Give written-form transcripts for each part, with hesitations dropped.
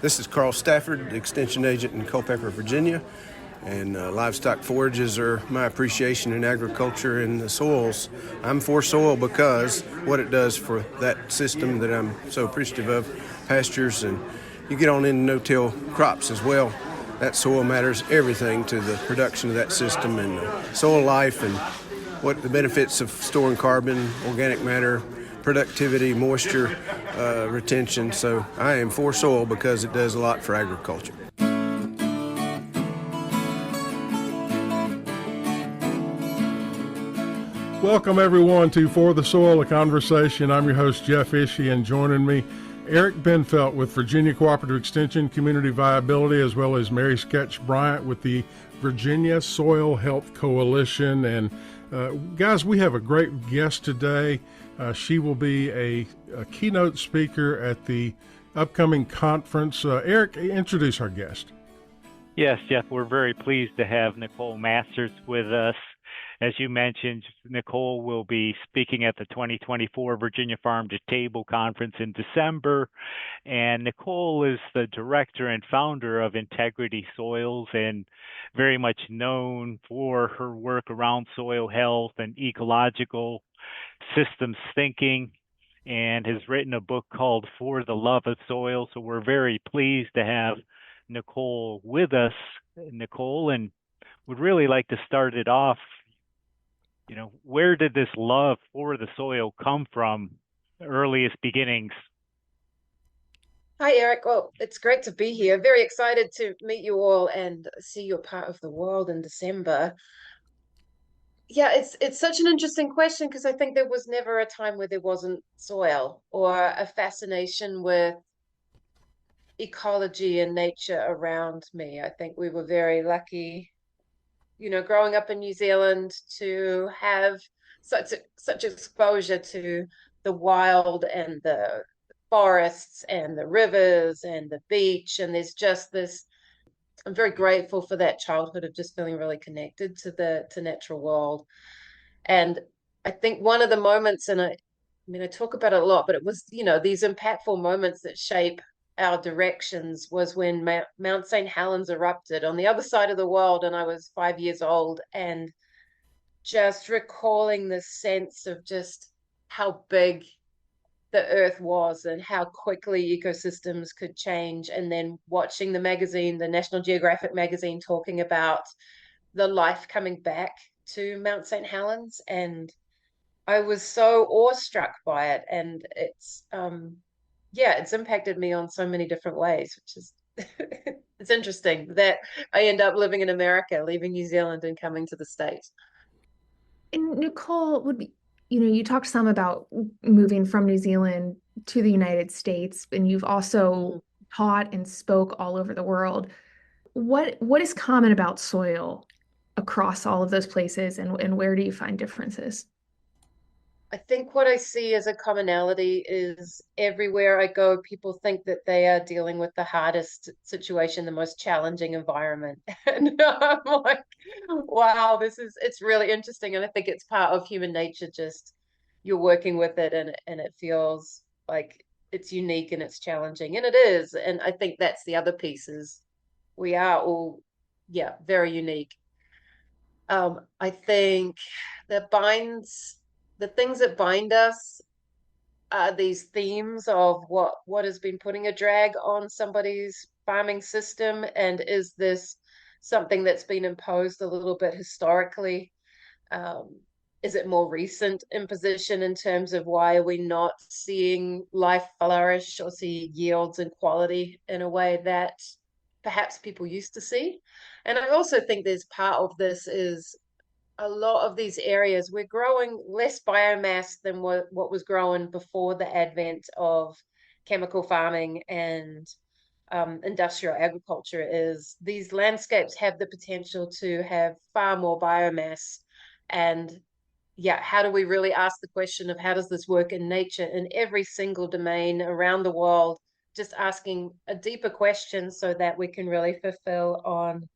This is Carl Stafford, Extension Agent in Culpeper, Virginia, and livestock forages are my appreciation in agriculture and the soils. I'm for soil because what it does for that system that I'm so appreciative of, pastures, and you get on into no-till crops as well. That soil matters everything to the production of that system and soil life and what the benefits of storing carbon, organic matter, productivity, moisture, retention. So I am for soil because it does a lot for agriculture. Welcome everyone to For the Soil, a Conversation. I'm your host, Jeff Ishee, and joining me, Eric Bendfeldt with Virginia Cooperative Extension Community Viability, as well as Mary Sketch Bryant with the Virginia Soil Health Coalition. And guys, we have a great guest today. She will be a keynote speaker at the upcoming conference. Eric, introduce our guest. Yes, Jeff, we're very pleased to have Nicole Masters with us. As you mentioned, Nicole will be speaking at the 2024 Virginia Farm to Table Conference in December. And Nicole is the director and founder of Integrity Soils and very much known for her work around soil health and ecological systems thinking, and has written a book called For the Love of Soil. So we're very pleased to have Nicole with us, Nicole, and would really like to start it off. Where did this love for the soil come from, the earliest beginnings? Hi, Eric. Well, it's great to be here. Very excited to meet you all and see you're part of the world in December. Yeah, it's such an interesting question because I think there was never a time where there wasn't soil or a fascination with ecology and nature around me. I think we were very lucky, growing up in New Zealand to have such exposure to the wild and the forests and the rivers and the beach. And there's just this, I'm very grateful for that childhood of just feeling really connected to natural world. And I think one of the moments, and I talk about it a lot, but it was, these impactful moments that shape our directions was when Mount St. Helens erupted on the other side of the world, and I was 5 years old, and just recalling the sense of just how big the earth was and how quickly ecosystems could change, and then watching the magazine, the National Geographic magazine, talking about the life coming back to Mount St. Helens, and I was so awestruck by it, and it's impacted me on so many different ways, which is it's interesting that I end up living in America, leaving New Zealand and coming to the States. And Nicole, you talked some about moving from New Zealand to the United States, and you've also taught and spoke all over the world. What is common about soil across all of those places, and where do you find differences? I think what I see as a commonality is everywhere I go, people think that they are dealing with the hardest situation, the most challenging environment. And I'm like, wow, it's really interesting. And I think it's part of human nature, just you're working with it and it feels like it's unique and it's challenging. And it is. And I think that's the other piece is we are all, yeah, very unique. I think that the things that bind us are these themes of what has been putting a drag on somebody's farming system, and is this something that's been imposed a little bit historically? Is it more recent imposition in terms of why are we not seeing life flourish or see yields and quality in a way that perhaps people used to see? And I also think there's part of this is a lot of these areas, we're growing less biomass than what was growing before the advent of chemical farming and industrial agriculture. Is these landscapes have the potential to have far more biomass. And yeah, how do we really ask the question of how does this work in nature in every single domain around the world, just asking a deeper question so that we can really fulfill on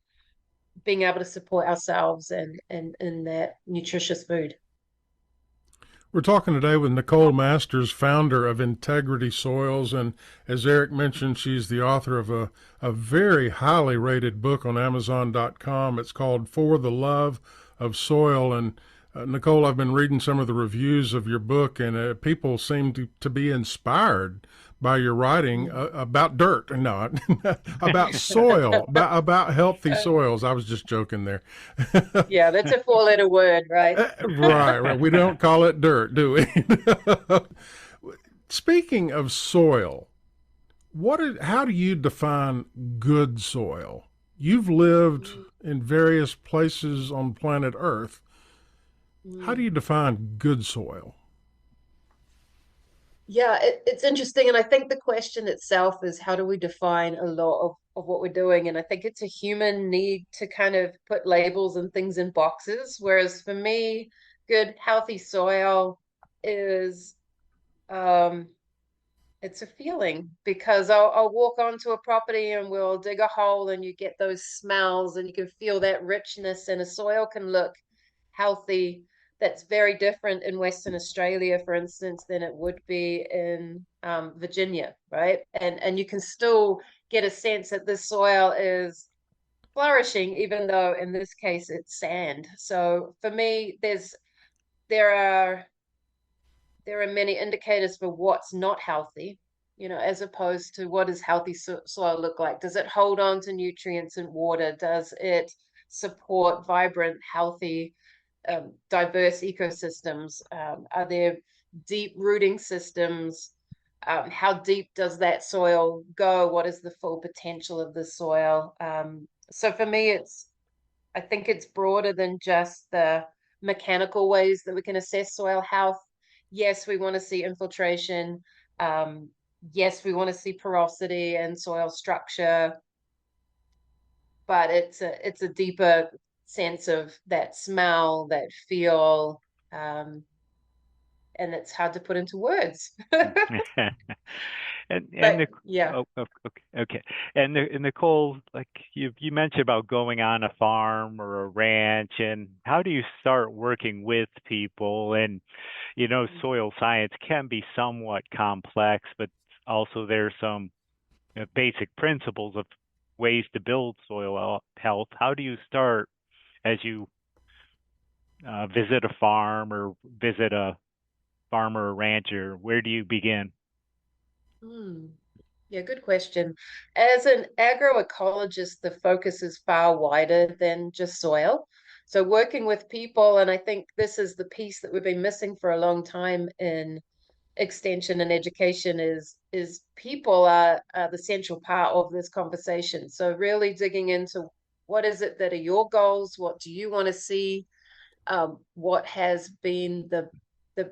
being able to support ourselves and that nutritious food. We're talking today with Nicole Masters, founder of Integrity Soils. And as Eric mentioned, she's the author of a very highly rated book on Amazon.com. It's called For the Love of Soil. And Nicole, I've been reading some of the reviews of your book, and people seem to be inspired by your writing about dirt, no, about soil, about healthy soils. I was just joking there. Yeah, that's a four-letter word, right? Right. We don't call it dirt, do we? Speaking of soil, how do you define good soil? You've lived in various places on planet Earth. How do you define good soil? Yeah, it's interesting. And I think the question itself is how do we define a lot of what we're doing? And I think it's a human need to kind of put labels and things in boxes. Whereas for me, good, healthy soil is it's a feeling because I'll walk onto a property and we'll dig a hole and you get those smells and you can feel that richness, and a soil can look healthy. That's very different in Western Australia, for instance, than it would be in Virginia, right? And you can still get a sense that this soil is flourishing, even though in this case it's sand. So for me, there are there are many indicators for what's not healthy, as opposed to what does healthy soil look like? Does it hold on to nutrients and water? Does it support vibrant, healthy, diverse ecosystems? Are there deep rooting systems? How deep does that soil go? What is the full potential of the soil? So for me, I think it's broader than just the mechanical ways that we can assess soil health. Yes, we want to see infiltration. Yes, we want to see porosity and soil structure, but it's a deeper sense of that smell, that feel, and it's hard to put into words. And Yeah. oh, okay. And Nicole, like you mentioned about going on a farm or a ranch, and how do you start working with people? And soil science can be somewhat complex, but also there's some basic principles of ways to build soil health. How do you start as you visit a farm or visit a farmer or rancher? Where do you begin? Yeah, good question. As an agroecologist, the focus is far wider than just soil. So working with people, and I think this is the piece that we've been missing for a long time in extension and education, is people are the central part of this conversation. So really digging into what is it that are your goals? What do you want to see? What has been the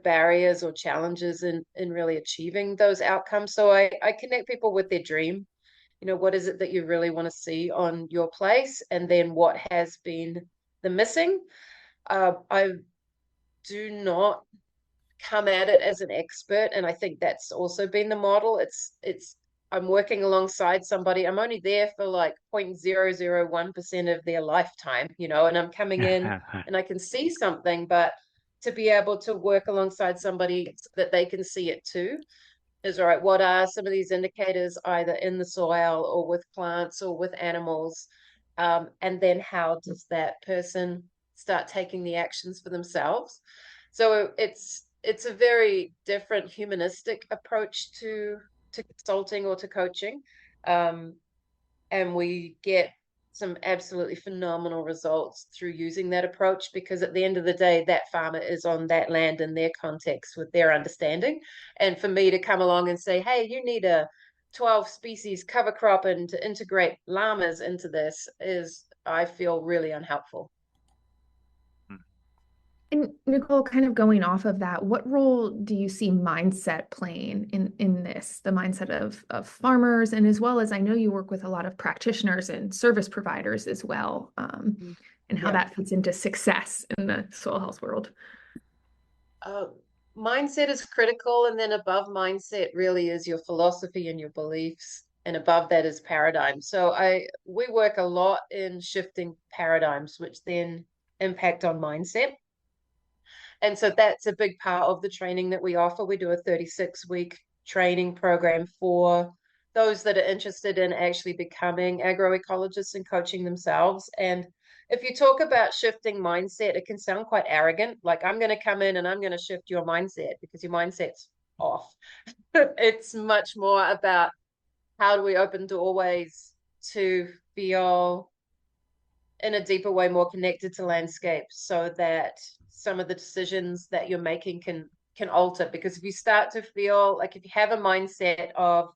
barriers or challenges in really achieving those outcomes? So I connect people with their dream. What is it that you really want to see on your place? And then what has been the missing? I do not come at it as an expert, and I think that's also been the model. It's I'm working alongside somebody. I'm only there for like 0.001% of their lifetime, and I'm coming in and I can see something, but to be able to work alongside somebody so that they can see it too is all right. What are some of these indicators either in the soil or with plants or with animals? And then how does that person start taking the actions for themselves? So it's a very different humanistic approach to consulting or to coaching. And we get some absolutely phenomenal results through using that approach, because at the end of the day, that farmer is on that land in their context with their understanding. And for me to come along and say, hey, you need a 12 species cover crop and to integrate llamas into this is, I feel, really unhelpful. And Nicole, kind of going off of that, what role do you see mindset playing in this, the mindset of farmers, and as well as I know you work with a lot of practitioners and service providers as well, and how that fits into success in the soil health world? Mindset is critical, and then above mindset really is your philosophy and your beliefs, and above that is paradigm. So we work a lot in shifting paradigms, which then impact on mindset. And so that's a big part of the training that we offer. We do a 36-week training program for those that are interested in actually becoming agroecologists and coaching themselves. And if you talk about shifting mindset, it can sound quite arrogant. Like, I'm going to come in and I'm going to shift your mindset because your mindset's off. It's much more about how do we open doorways to feel in a deeper way more connected to landscape, so that some of the decisions that you're making can alter. Because if you start to feel like, if you have a mindset of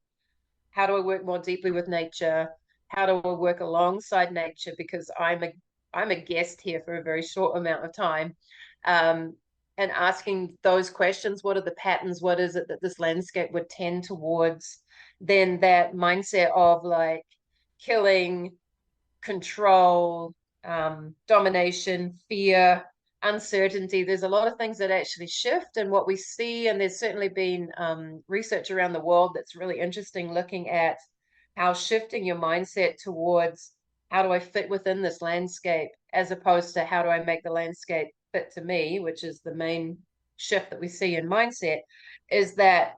how do I work more deeply with nature, how do I work alongside nature, because I'm a guest here for a very short amount of time, and asking those questions, what are the patterns, what is it that this landscape would tend towards, then that mindset of like killing, control, domination, fear, uncertainty. There's a lot of things that actually shift and what we see. And there's certainly been research around the world that's really interesting, looking at how shifting your mindset towards how do I fit within this landscape, as opposed to how do I make the landscape fit to me, which is the main shift that we see in mindset, is that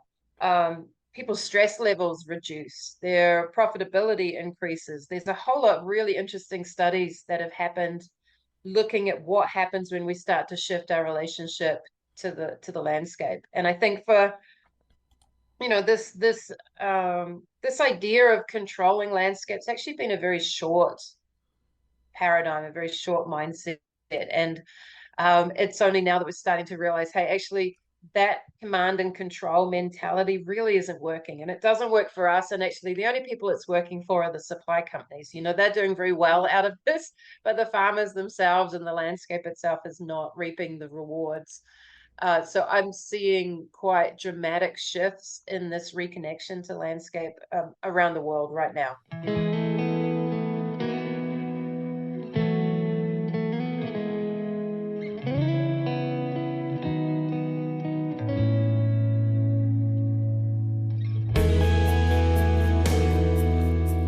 people's stress levels reduce, their profitability increases. There's a whole lot of really interesting studies that have happened looking at what happens when we start to shift our relationship to the landscape. And I think for this idea of controlling landscapes actually been a very short paradigm, a very short mindset. And it's only now that we're starting to realize, hey, actually, that command and control mentality really isn't working, and it doesn't work for us. And actually, the only people it's working for are the supply companies. They're doing very well out of this, but the farmers themselves and the landscape itself is not reaping the rewards. So I'm seeing quite dramatic shifts in this reconnection to landscape around the world right now.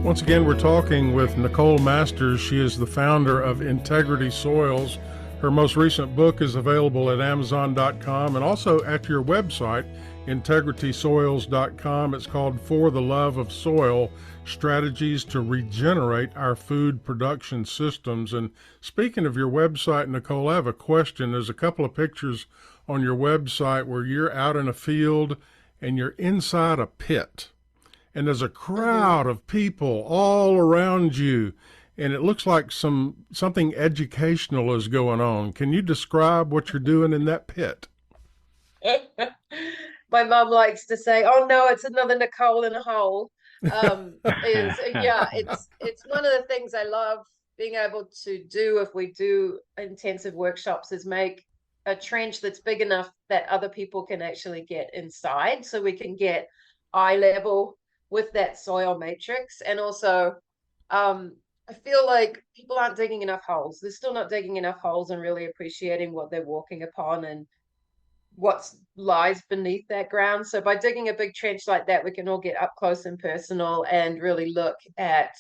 Once again, we're talking with Nicole Masters. She is the founder of Integrity Soils. Her most recent book is available at Amazon.com and also at your website, integritysoils.com. It's called For the Love of Soil, Strategies to Regenerate Our Food Production Systems. And speaking of your website, Nicole, I have a question. There's a couple of pictures on your website where you're out in a field and you're inside a pit. And there's a crowd of people all around you, and it looks like something educational is going on. Can you describe what you're doing in that pit? My mom likes to say, "Oh no, it's another Nicole in a hole." It's one of the things I love being able to do if we do intensive workshops, is make a trench that's big enough that other people can actually get inside, so we can get eye level with that soil matrix. And also, I feel like people aren't digging enough holes. They're still not digging enough holes and really appreciating what they're walking upon and what lies beneath that ground. So by digging a big trench like that, we can all get up close and personal and really look at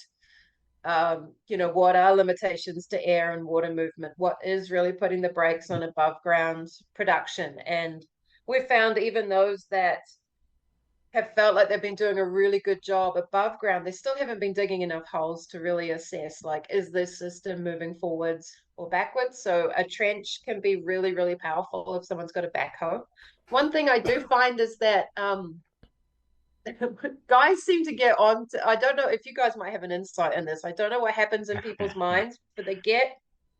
what are limitations to air and water movement, what is really putting the brakes on above ground production. And we've found even those that have felt like they've been doing a really good job above ground, they still haven't been digging enough holes to really assess, like, is this system moving forwards or backwards? So a trench can be really, really powerful if someone's got a backhoe. One thing I do find is that guys seem to get on to, I don't know if you guys might have an insight in this. I don't know what happens in people's minds, but they get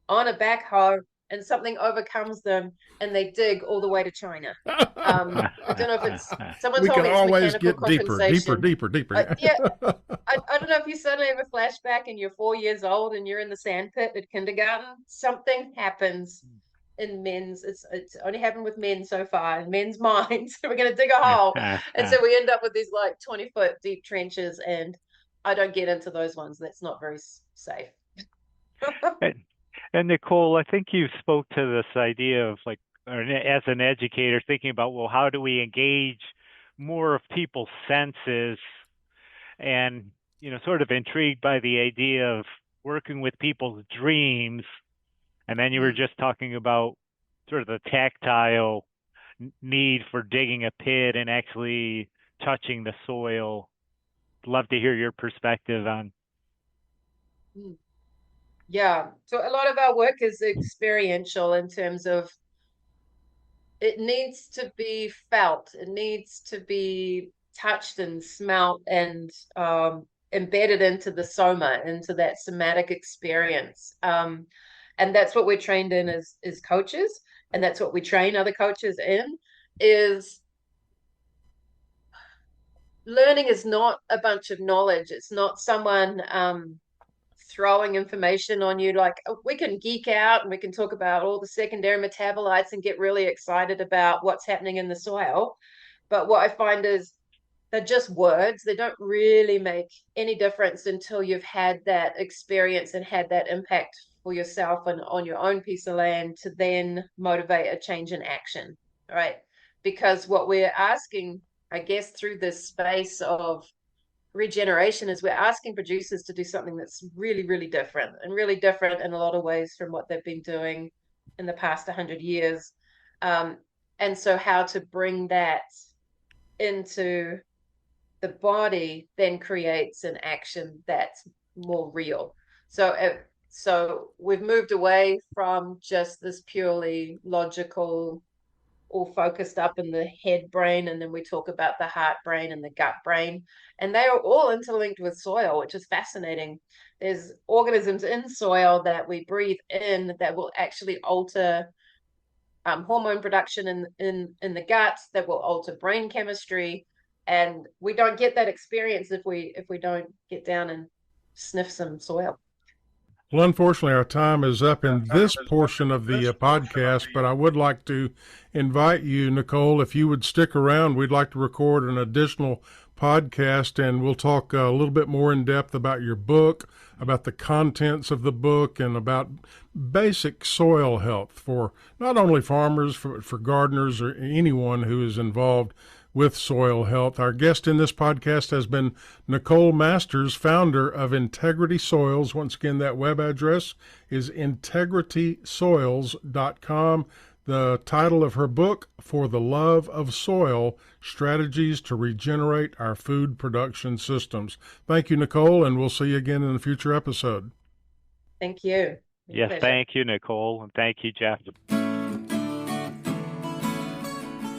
on a backhoe and something overcomes them and they dig all the way to China. I don't know if it's, someone we told can me it's always mechanical get deeper. Yeah, I don't know if you suddenly have a flashback and you're 4 years old and you're in the sandpit at kindergarten. Something happens in men's, it's only happened with men so far, in men's minds. We're going to dig a hole. And so we end up with these like 20-foot deep trenches, and I don't get into those ones. That's not very safe. And Nicole, I think you spoke to this idea of like, or as an educator, thinking about, well, how do we engage more of people's senses, and sort of intrigued by the idea of working with people's dreams. And then you were just talking about sort of the tactile need for digging a pit and actually touching the soil. Love to hear your perspective on. Yeah, so a lot of our work is experiential in terms of it needs to be felt, it needs to be touched and smelt and embedded into the soma, into that somatic experience. And that's what we're trained in as coaches, and that's what we train other coaches in, is learning is not a bunch of knowledge. It's not someone throwing information on you. Like, we can geek out and we can talk about all the secondary metabolites and get really excited about what's happening in the soil. But what I find is they're just words. They don't really make any difference until you've had that experience and had that impact for yourself and on your own piece of land to then motivate a change in action, right? Because what we're asking, I guess, through this space of regeneration is we're asking producers to do something that's really, really different, and really different in a lot of ways from what they've been doing in the past 100 years. And so how to bring that into the body then creates an action that's more real. So we've moved away from just this purely logical, all focused up in the head brain, and then we talk about the heart brain and the gut brain, and they are all interlinked with soil, which is fascinating. There's organisms in soil that we breathe in that will actually alter hormone production in the gut, that will alter brain chemistry, and we don't get that experience if we don't get down and sniff some soil. Well, unfortunately, our time is up in this portion of the podcast, but I would like to invite you, Nicole, if you would stick around. We'd like to record an additional podcast, and we'll talk a little bit more in depth about your book, about the contents of the book, and about basic soil health for not only farmers, for gardeners, or anyone who is involved with soil health. Our guest in this podcast has been Nicole Masters, founder of Integrity Soils. Once again, that web address is integritysoils.com. The title of her book, For the Love of Soil, Strategies to Regenerate Our Food Production Systems. Thank you, Nicole, and we'll see you again in a future episode. Thank you. Yes, thank you, Nicole, and thank you, Jeff.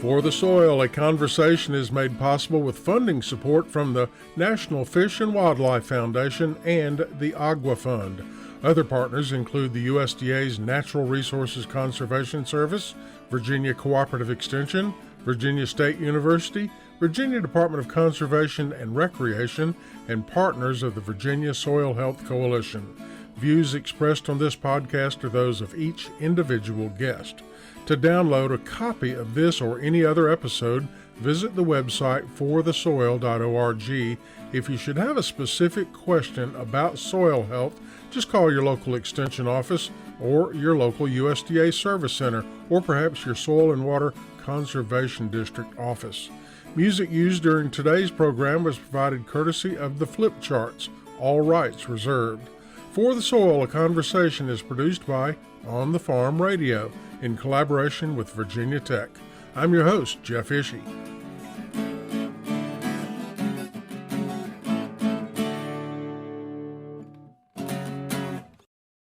For the Soil, a conversation is made possible with funding support from the National Fish and Wildlife Foundation and the Agua Fund. Other partners include the USDA's Natural Resources Conservation Service, Virginia Cooperative Extension, Virginia State University, Virginia Department of Conservation and Recreation, and partners of the Virginia Soil Health Coalition. Views expressed on this podcast are those of each individual guest. To download a copy of this or any other episode, visit the website forthesoil.org. If you should have a specific question about soil health, just call your local extension office or your local USDA service center, or perhaps your Soil and Water Conservation District office. Music used during today's program was provided courtesy of the Flip Charts, all rights reserved. For the Soil, a conversation is produced by On the Farm Radio in collaboration with Virginia Tech. I'm your host, Jeff Ishee.